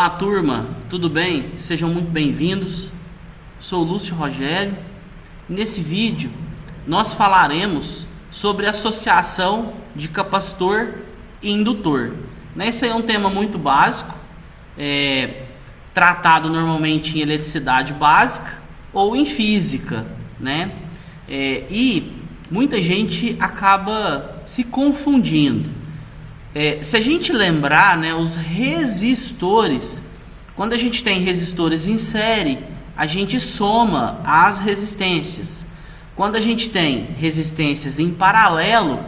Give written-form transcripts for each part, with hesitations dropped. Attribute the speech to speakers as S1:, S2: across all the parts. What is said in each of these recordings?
S1: Olá turma, tudo bem? Sejam muito bem-vindos. Sou Lúcio Rogério. Nesse vídeo nós falaremos sobre associação de capacitor e indutor. Esse aí é um tema muito básico, tratado normalmente em eletricidade básica ou em física, e muita gente acaba se confundindo. Se a gente lembrar, os resistores, quando a gente tem resistores em série, a gente soma as resistências. Quando a gente tem resistências em paralelo,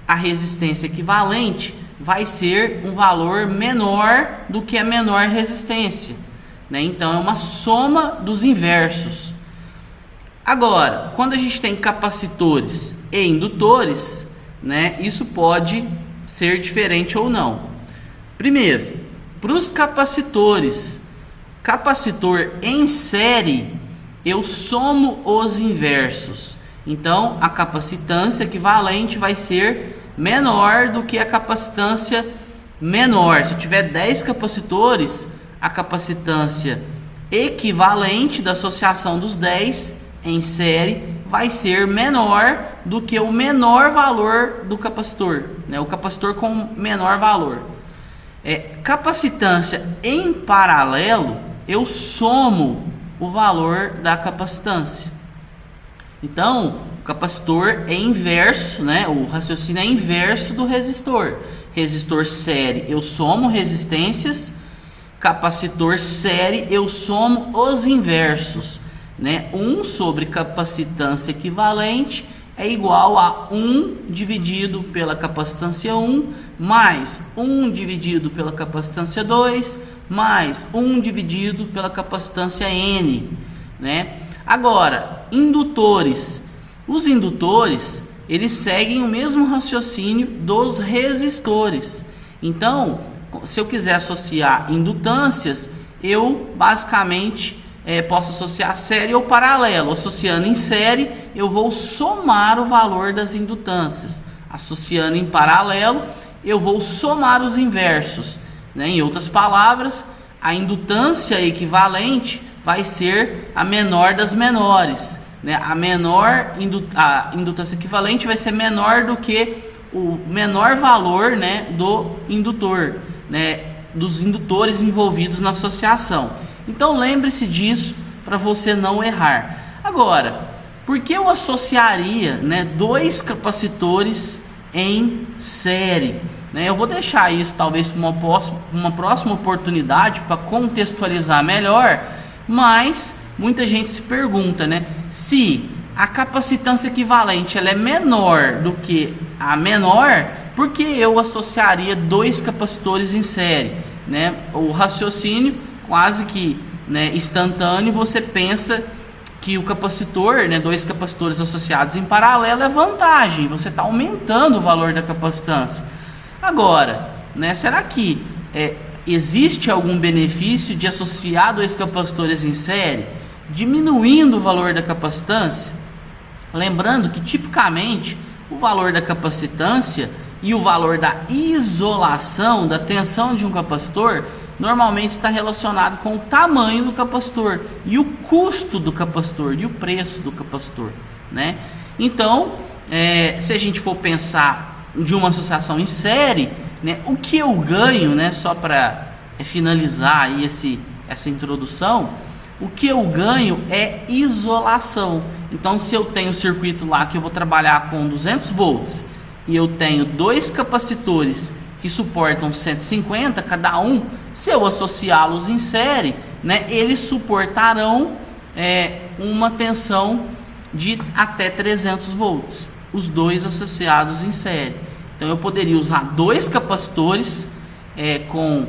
S1: a resistência equivalente vai ser um valor menor do que a menor resistência, Então é uma soma dos inversos. Agora, quando a gente tem capacitores e indutores, isso pode ser diferente ou não. Primeiro, para os capacitores, capacitor em série, eu somo os inversos. Então, a capacitância equivalente vai ser menor do que a capacitância menor. Se eu tiver 10 capacitores, a capacitância equivalente da associação dos 10 em série vai ser menor do que o menor valor do capacitor, o capacitor com menor valor. Capacitância em paralelo, eu somo o valor da capacitância. Então, o capacitor é inverso, o raciocínio é inverso do resistor. Resistor série, eu somo resistências. Capacitor série, eu somo os inversos. 1 sobre capacitância equivalente é igual a 1 dividido pela capacitância 1, mais 1 dividido pela capacitância 2, mais 1 dividido pela capacitância N. Agora, indutores. Os indutores, eles seguem o mesmo raciocínio dos resistores. Então, se eu quiser associar indutâncias, eu basicamente posso associar série ou paralelo. Associando em série, eu vou somar o valor das indutâncias. Associando em paralelo, eu vou somar os inversos. Em outras palavras, a indutância equivalente vai ser a menor das menores. A indutância equivalente vai ser menor do que o menor valor do indutor, dos indutores envolvidos na associação. Então lembre-se disso para você não errar. Agora, por que eu associaria dois capacitores em série? Eu vou deixar isso talvez para uma próxima oportunidade para contextualizar melhor, mas muita gente se pergunta, se a capacitância equivalente ela é menor do que a menor, por que eu associaria dois capacitores em série? O raciocínio quase que instantâneo, você pensa que o capacitor, dois capacitores associados em paralelo é vantagem, você está aumentando o valor da capacitância. Agora, será que existe algum benefício de associar dois capacitores em série, diminuindo o valor da capacitância? Lembrando que tipicamente o valor da capacitância e o valor da isolação, da tensão de um capacitor, normalmente está relacionado com o tamanho do capacitor e o custo do capacitor e o preço do capacitor, Então, se a gente for pensar de uma associação em série, o que eu ganho, só para finalizar aí essa introdução, o que eu ganho é isolação. Então, se eu tenho um circuito lá que eu vou trabalhar com 200 volts e eu tenho dois capacitores que suportam 150 cada um, se eu associá-los em série, eles suportarão uma tensão de até 300 volts, os dois associados em série. Então eu poderia usar dois capacitores com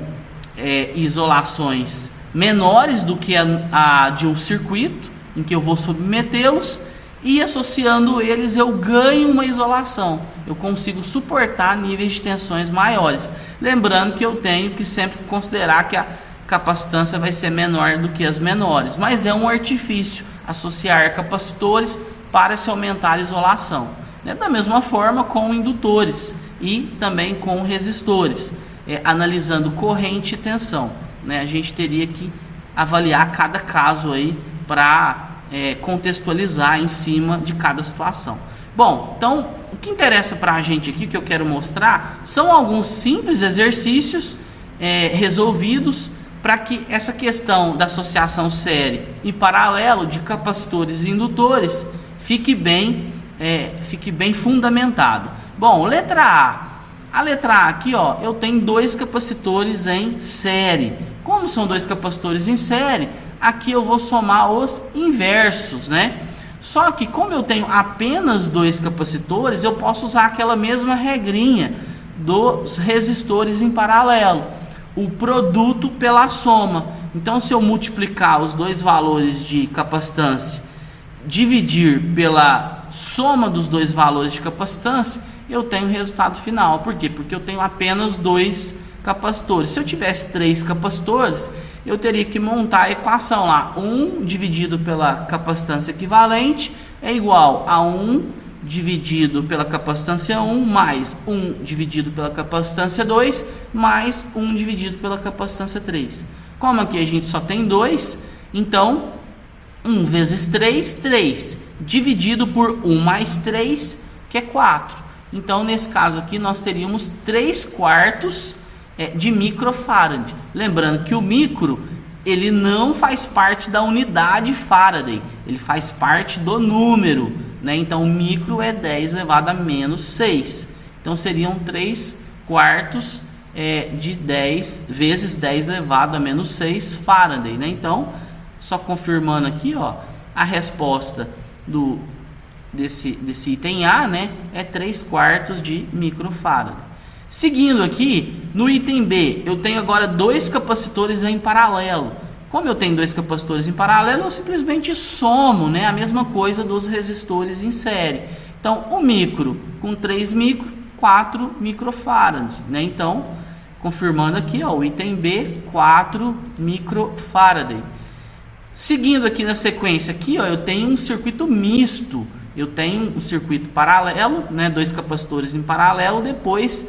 S1: isolações menores do que a de um circuito, em que eu vou submetê-los, e associando eles eu ganho uma isolação, eu consigo suportar níveis de tensões maiores. Lembrando que eu tenho que sempre considerar que a capacitância vai ser menor do que as menores, mas é um artifício associar capacitores para se aumentar a isolação. Da mesma forma com indutores e também com resistores, analisando corrente e tensão. né, a gente teria que avaliar cada caso aí para contextualizar em cima de cada situação. Bom, então o que interessa para a gente aqui, que eu quero mostrar, são alguns simples exercícios resolvidos para que essa questão da associação série e paralelo de capacitores e indutores fique bem fundamentado. Bom, letra A. A letra A aqui, ó, eu tenho dois capacitores em série. Como são dois capacitores em série, aqui eu vou somar os inversos, né? Só que como eu tenho apenas dois capacitores, eu posso usar aquela mesma regrinha dos resistores em paralelo, o produto pela soma. Então, se eu multiplicar os dois valores de capacitância, dividir pela soma dos dois valores de capacitância, eu tenho o resultado final. Por quê? Porque eu tenho apenas dois capacitores. Se eu tivesse três capacitores, eu teria que montar a equação lá. 1 dividido pela capacitância equivalente é igual a 1 dividido pela capacitância 1 mais 1 dividido pela capacitância 2 mais 1 dividido pela capacitância 3. Como aqui a gente só tem 2, então 1 vezes 3, 3, dividido por 1 mais 3, que é 4. Então, nesse caso aqui, nós teríamos 3/4 de microfarad. Lembrando que o micro, ele não faz parte da unidade Faraday, ele faz parte do número, né? Então, o micro é 10 elevado a menos 6. Então, seriam 3/4 de 10 vezes 10 elevado a menos 6 Faraday, né? Então, só confirmando aqui, ó, a resposta desse item A, né, é 3/4 de microfarad. Seguindo aqui, no item B, eu tenho agora dois capacitores em paralelo. Como eu tenho dois capacitores em paralelo, eu simplesmente somo, né, a mesma coisa dos resistores em série. Então, o micro com 3 micro, 4 microfarad, né? Então, confirmando aqui, ó, o item B, 4 microfarad. Seguindo aqui na sequência, aqui, ó, eu tenho um circuito misto. Eu tenho um circuito paralelo, né, dois capacitores em paralelo, depois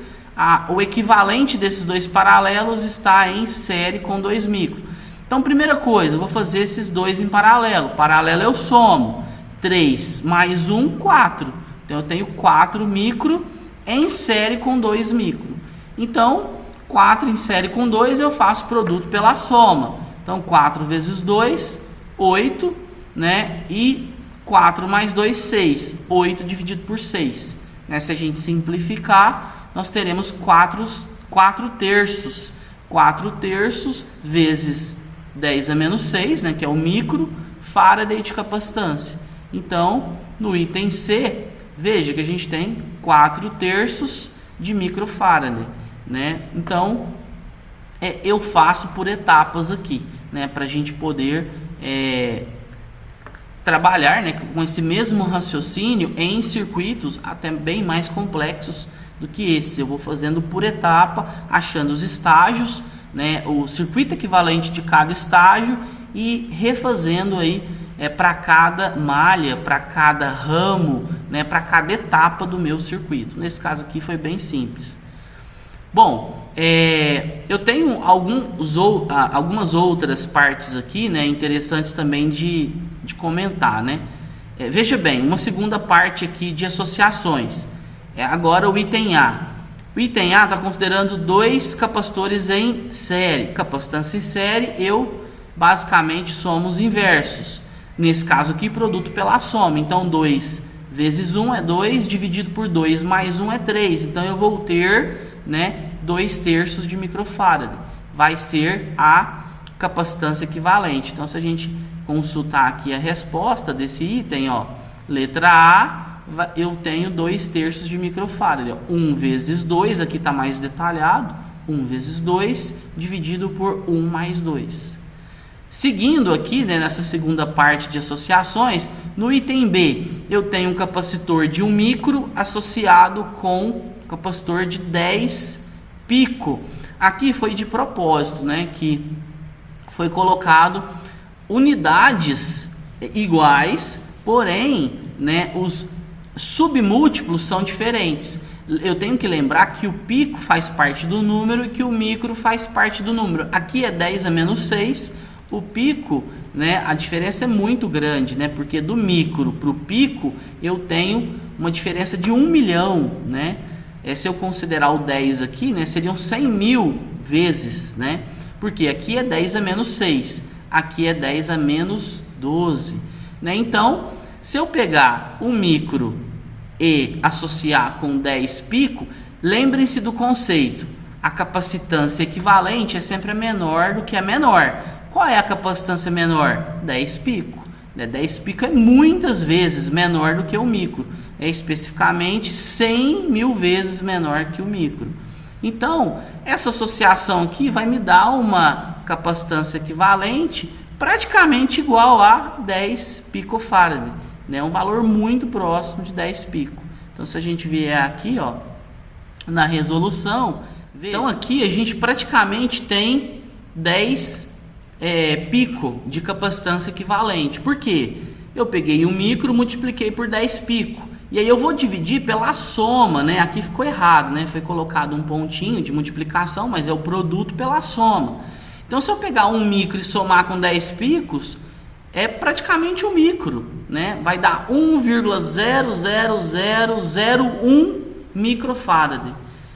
S1: o equivalente desses dois paralelos está em série com 2 micro. Então, primeira coisa, eu vou fazer esses dois em paralelo. Paralelo eu somo 3 mais 1, 4. Então, eu tenho 4 micro em série com 2 micro. Então, 4 em série com 2 eu faço produto pela soma. Então, 4 vezes 2, 8, né, e 4 mais 2, 6. 8 dividido por 6. Né? Se a gente simplificar, nós teremos 4 terços. 4 terços vezes 10 a menos 6, né? Que é o micro Faraday de capacitância. Então, no item C, veja que a gente tem 4 terços de microfarad, né? Então, eu faço por etapas aqui, né? Para a gente poder trabalhar, né, com esse mesmo raciocínio em circuitos até bem mais complexos do que esse. Eu vou fazendo por etapa, achando os estágios, né, o circuito equivalente de cada estágio e refazendo aí para cada malha, para cada ramo, né, para cada etapa do meu circuito. Nesse caso aqui foi bem simples. Bom, eu tenho algumas outras partes aqui, né, interessantes também de comentar, né? Veja bem, uma segunda parte aqui de associações. Agora o item A. O item A está considerando dois capacitores em série. Capacitância em série, eu basicamente somo os inversos. Nesse caso aqui, produto pela soma. Então, 2 vezes 1 é 2, dividido por 2 mais 1 é 3. Então, eu vou ter, né, 2 terços de microfarad. Vai ser a capacitância equivalente. Então, se a gente consultar aqui a resposta desse item, ó, letra A, eu tenho 2 terços de microfarad. 1 vezes 2, aqui está mais detalhado. 1 vezes 2, dividido por 1 mais 2. Seguindo aqui, né, nessa segunda parte de associações, no item B, eu tenho um capacitor de 1 micro associado com um capacitor de 10 pico. Aqui foi de propósito, né, que foi colocado unidades iguais, porém, né, os submúltiplos são diferentes. eu tenho que lembrar que o pico faz parte do número e que o micro faz parte do número. Aqui é 10 a menos 6, o pico, né, a diferença é muito grande, né, porque do micro para o pico eu tenho uma diferença de 1 milhão, né? Se eu considerar o 10 aqui, né, seriam 100 mil vezes, né? Porque aqui é 10 a menos 6, aqui é 10 a menos 12, né? Então, se eu pegar o micro e associar com 10 pico, lembrem-se do conceito. A capacitância equivalente é sempre menor do que a menor. Qual é a capacitância menor? 10 pico. 10 pico é muitas vezes menor do que o micro. É especificamente 100 mil vezes menor que o micro. Então, essa associação aqui vai me dar uma capacitância equivalente praticamente igual a 10 picofarad, né? Um valor muito próximo de 10 pico. Então, se a gente vier aqui, ó, na resolução, então aqui a gente praticamente tem 10 pico de capacitância equivalente. Por quê? Eu peguei o micro, multipliquei por 10 pico. E aí eu vou dividir pela soma, né? Aqui ficou errado, né? Foi colocado um pontinho de multiplicação, mas é o produto pela soma. Então, se eu pegar um micro e somar com 10 picos, é praticamente um micro, né? Vai dar 1,00001 microfarad,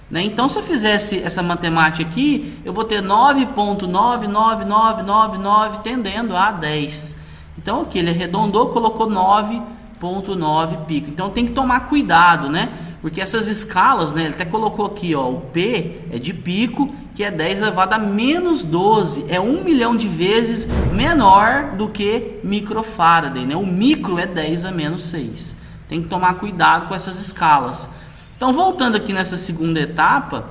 S1: né? Então, se eu fizesse essa matemática aqui, eu vou ter 9,99999 tendendo a 10. Então, aqui ele arredondou, colocou 9,9 pico. Então tem que tomar cuidado, né? Porque essas escalas, né? Ele até colocou aqui, ó, o P é de pico, que é 10 elevado a menos 12. É 1 milhão de vezes menor do que microfarad, né? O micro é 10 a menos 6. Tem que tomar cuidado com essas escalas. Então, voltando aqui nessa segunda etapa,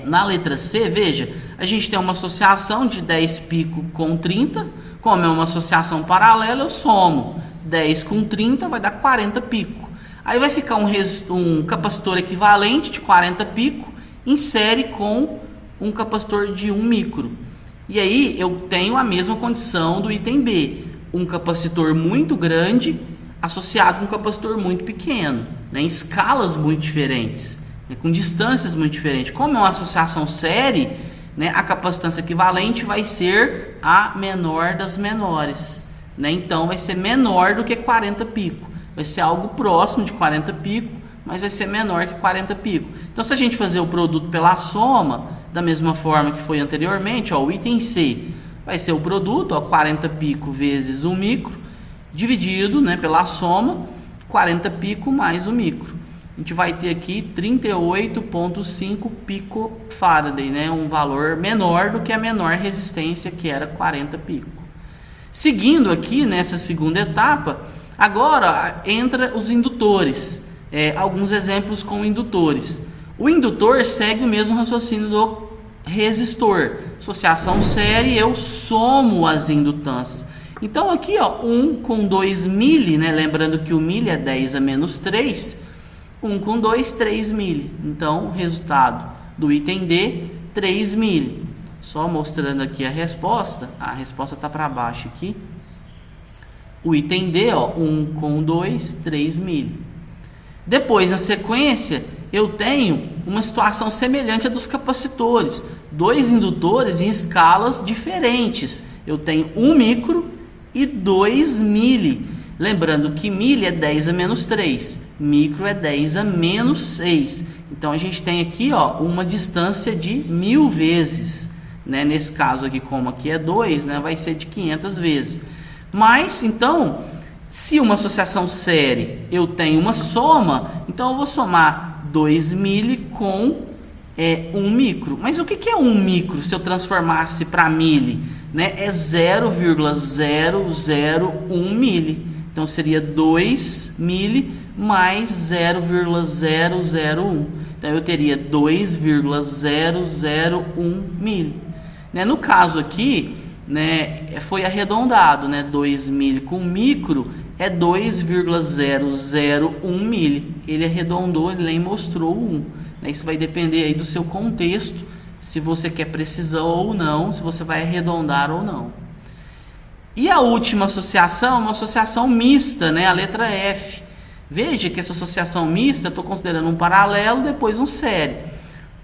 S1: na letra C, veja, a gente tem uma associação de 10 pico com 30. Como é uma associação paralela, eu somo 10 com 30 vai dar 40 pico. Aí vai ficar um capacitor equivalente de 40 pico em série com um capacitor de 1 micro. E aí eu tenho a mesma condição do item B. Um capacitor muito grande associado com um capacitor muito pequeno, né, em escalas muito diferentes, né, com distâncias muito diferentes. Como é uma associação série, né, a capacitância equivalente vai ser a menor das menores. Né? Então vai ser menor do que 40 pico. Vai ser algo próximo de 40 pico, mas vai ser menor que 40 pico. Então, se a gente fazer o produto pela soma, da mesma forma que foi anteriormente, ó, o item C vai ser o produto, ó, 40 pico vezes o micro, dividido, né, pela soma, 40 pico mais o micro. A gente vai ter aqui 38,5 picofarad, né, um valor menor do que a menor resistência, que era 40 pico. Seguindo aqui nessa segunda etapa, agora entra os indutores. Alguns exemplos com indutores. O indutor segue o mesmo raciocínio do resistor. Associação série, eu somo as indutâncias. Então aqui, ó, 1 com 2 mili, né? Lembrando que o mili é 10 a menos 3. 1 com 2, 3 mili. Então, resultado do item D, 3 mili. Só mostrando aqui a resposta está para baixo aqui. O item D, ó, 1 com 2, 3 mili. Depois, na sequência, eu tenho uma situação semelhante à dos capacitores. Dois indutores em escalas diferentes. Eu tenho 1 micro e 2 mili. Lembrando que mili é 10 a menos 3. Micro é 10 a menos 6. Então, a gente tem aqui, ó, uma distância de 1000 vezes. Né? Nesse caso aqui, como aqui é 2, né, vai ser de 500 vezes. Mas, então, se uma associação série eu tenho uma soma, então eu vou somar 2 mili com 1 micro. Mas o que é 1 micro se eu transformasse para mili? Né? É 0,001 mili. Então, seria 2 mili mais 0,001. Então, eu teria 2,001 mili. Né? No caso aqui, né, foi arredondado, né? 2 mili com micro é 2,001 mili. Ele arredondou, ele nem mostrou o 1. Né? Isso vai depender aí do seu contexto, se você quer precisão ou não, se você vai arredondar ou não. E a última associação é uma associação mista, né? A letra F. Veja que essa associação mista, eu estou considerando um paralelo, depois um série.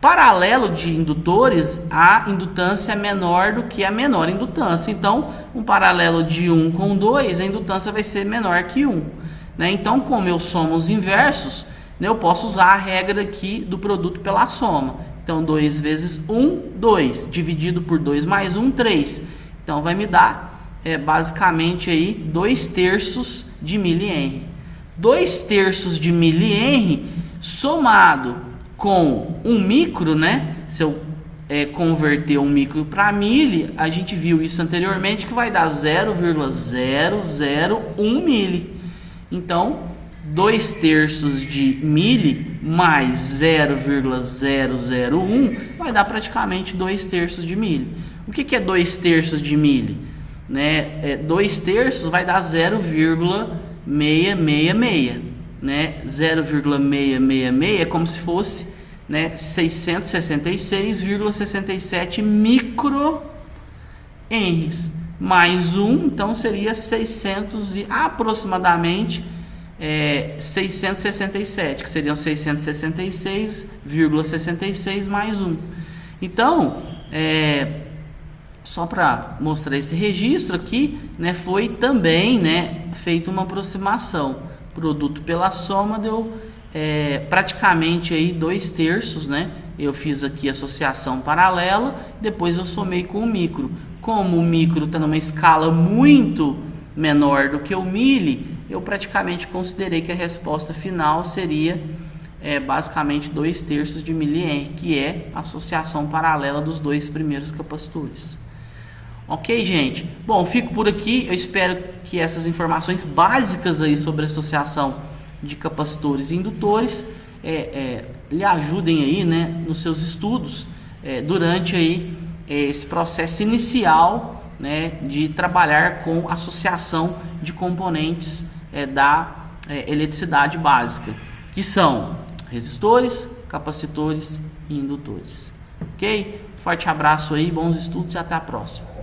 S1: Paralelo de indutores, a indutância é menor do que a menor indutância. Então, um paralelo de 1 com 2, a indutância vai ser menor que 1. Né? Então, como eu somo os inversos, né, eu posso usar a regra aqui do produto pela soma. Então, 2 vezes 1, 2. Dividido por 2 mais 1, 3. Então, vai me dar, basicamente, aí, 2/3 de mili-henry. 2/3 de mili-henry somado com um micro, né? Se eu converter um micro para mili, a gente viu isso anteriormente, que vai dar 0,001 mili. Então, 2/3 de mili mais 0,001 vai dar praticamente 2/3 de mili. O que é 2/3 de mili? Né? 2/3 vai dar 0,666. Né? 0,666 é como se fosse, né, 666,67 microhenries. Mais 1, então seria 600 e aproximadamente 667, que seriam 666,66 mais 1. Então, só para mostrar esse registro aqui, né, foi também, né, feita uma aproximação. Produto pela soma deu praticamente aí 2/3, né? Eu fiz aqui associação paralela, depois eu somei com o micro. Como o micro está numa escala muito menor do que o mili, eu praticamente considerei que a resposta final seria basicamente 2/3 de mili-henry, que é a associação paralela dos dois primeiros capacitores. Ok, gente? Bom, fico por aqui. Eu espero que essas informações básicas aí sobre associação de capacitores e indutores lhe ajudem aí, né, nos seus estudos durante aí esse processo inicial, né, de trabalhar com associação de componentes da eletricidade básica, que são resistores, capacitores e indutores. Ok? Forte abraço aí, bons estudos e até a próxima.